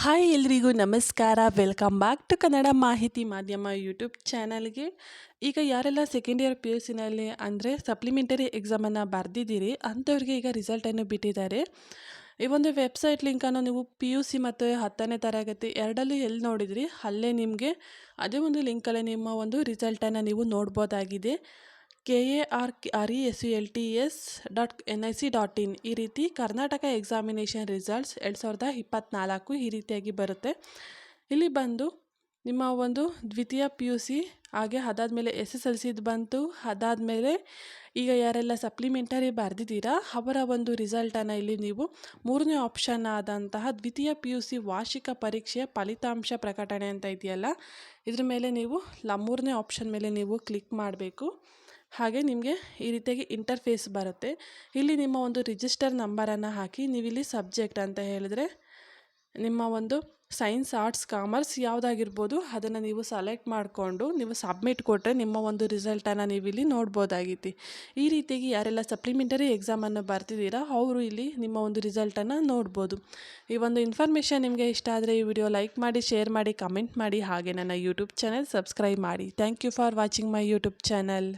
Hi ಎಲ್ರಿಗೂ ನಮಸ್ಕಾರ. Welcome back to Kannada ಮಾಹಿತಿ ಮಾಧ್ಯಮ ಯೂಟ್ಯೂಬ್ ಚಾನಲ್ಗೆ. ಈಗ ಯಾರೆಲ್ಲ ಸೆಕೆಂಡ್ ಇಯರ್ ಪಿ ಯು ಸಿನಲ್ಲಿ ಅಂದರೆ ಸಪ್ಲಿಮೆಂಟರಿ ಎಕ್ಸಾಮನ್ನು ಬರೆದಿದ್ದೀರಿ ಅಂಥವ್ರಿಗೆ ಈಗ ರಿಸಲ್ಟನ್ನು ಬಿಟ್ಟಿದ್ದಾರೆ. ಈ ಒಂದು ವೆಬ್ಸೈಟ್ ಲಿಂಕನ್ನು ನೀವು ಪಿ ಯು ಸಿ ಮತ್ತು 10ನೇ ತರಗತಿ ಎರಡಲ್ಲೂ ಎಲ್ಲಿ ನೋಡಿದ್ರಿ ಅಲ್ಲೇ ನಿಮಗೆ ಅದೇ ಒಂದು ಲಿಂಕಲ್ಲೇ ನಿಮ್ಮ ಒಂದು ರಿಸಲ್ಟನ್ನು ನೀವು ನೋಡ್ಬೋದಾಗಿದೆ. KARRESULTS.NIC.IN ಈ ರೀತಿ ಕರ್ನಾಟಕ ಎಕ್ಸಾಮಿನೇಷನ್ ರಿಸಲ್ಟ್ಸ್ 2024 ಈ ರೀತಿಯಾಗಿ ಬರುತ್ತೆ. ಇಲ್ಲಿ ಬಂದು ನಿಮ್ಮ ಒಂದು ದ್ವಿತೀಯ ಪಿ ಯು ಸಿ ಹಾಗೆ ಅದಾದಮೇಲೆ SSLCದು ಬಂತು. ಅದಾದಮೇಲೆ ಈಗ ಯಾರೆಲ್ಲ ಸಪ್ಲಿಮೆಂಟರಿ ಬರೆದಿದ್ದೀರಾ ಅವರ ಒಂದು ರಿಸಲ್ಟನ್ನು ಇಲ್ಲಿ ನೀವು ಮೂರನೇ ಆಪ್ಷನ್ ಆದಂತಹ ದ್ವಿತೀಯ ಪಿ ಯು ಸಿ ವಾರ್ಷಿಕ ಪರೀಕ್ಷೆಯ ಫಲಿತಾಂಶ ಪ್ರಕಟಣೆ ಅಂತ ಇದೆಯಲ್ಲ, ಇದ್ರ ಮೇಲೆ ನೀವು ಮೂರನೇ ಆಪ್ಷನ್ ಮೇಲೆ ನೀವು ಕ್ಲಿಕ್ ಮಾಡಬೇಕು. ಹಾಗೆ ನಿಮಗೆ ಈ ರೀತಿಯಾಗಿ ಇಂಟರ್ಫೇಸ್ ಬರುತ್ತೆ. ಇಲ್ಲಿ ನಿಮ್ಮ ಒಂದು ರಿಜಿಸ್ಟರ್ ನಂಬರನ್ನು ಹಾಕಿ ನೀವಿಲ್ಲಿ ಸಬ್ಜೆಕ್ಟ್ ಅಂತ ಹೇಳಿದ್ರೆ ನಿಮ್ಮ ಒಂದು ಸೈನ್ಸ್, ಆರ್ಟ್ಸ್, ಕಾಮರ್ಸ್ ಯಾವುದಾಗಿರ್ಬೋದು ಅದನ್ನು ನೀವು ಸೆಲೆಕ್ಟ್ ಮಾಡಿಕೊಂಡು ನೀವು ಸಬ್ಮಿಟ್ ಕೊಟ್ಟರೆ ನಿಮ್ಮ ಒಂದು ರಿಸಲ್ಟನ್ನು ನೀವು ಇಲ್ಲಿ ನೋಡ್ಬೋದಾಗಿತ್ತು. ಈ ರೀತಿಯಾಗಿ ಯಾರೆಲ್ಲ ಸಪ್ಲಿಮೆಂಟರಿ ಎಕ್ಸಾಮನ್ನು ಬರ್ತಿದ್ದೀರಾ ಅವರು ಇಲ್ಲಿ ನಿಮ್ಮ ಒಂದು ರಿಸಲ್ಟನ್ನು ನೋಡ್ಬೋದು. ಈ ಒಂದು ಇನ್ಫಾರ್ಮೇಷನ್ ನಿಮಗೆ ಇಷ್ಟ ಆದರೆ ಈ ವಿಡಿಯೋ ಲೈಕ್ ಮಾಡಿ, ಶೇರ್ ಮಾಡಿ, ಕಮೆಂಟ್ ಮಾಡಿ, ಹಾಗೆ ನನ್ನ ಯೂಟ್ಯೂಬ್ ಚಾನಲ್ ಸಬ್ಸ್ಕ್ರೈಬ್ ಮಾಡಿ. Thank you for watching my YouTube channel.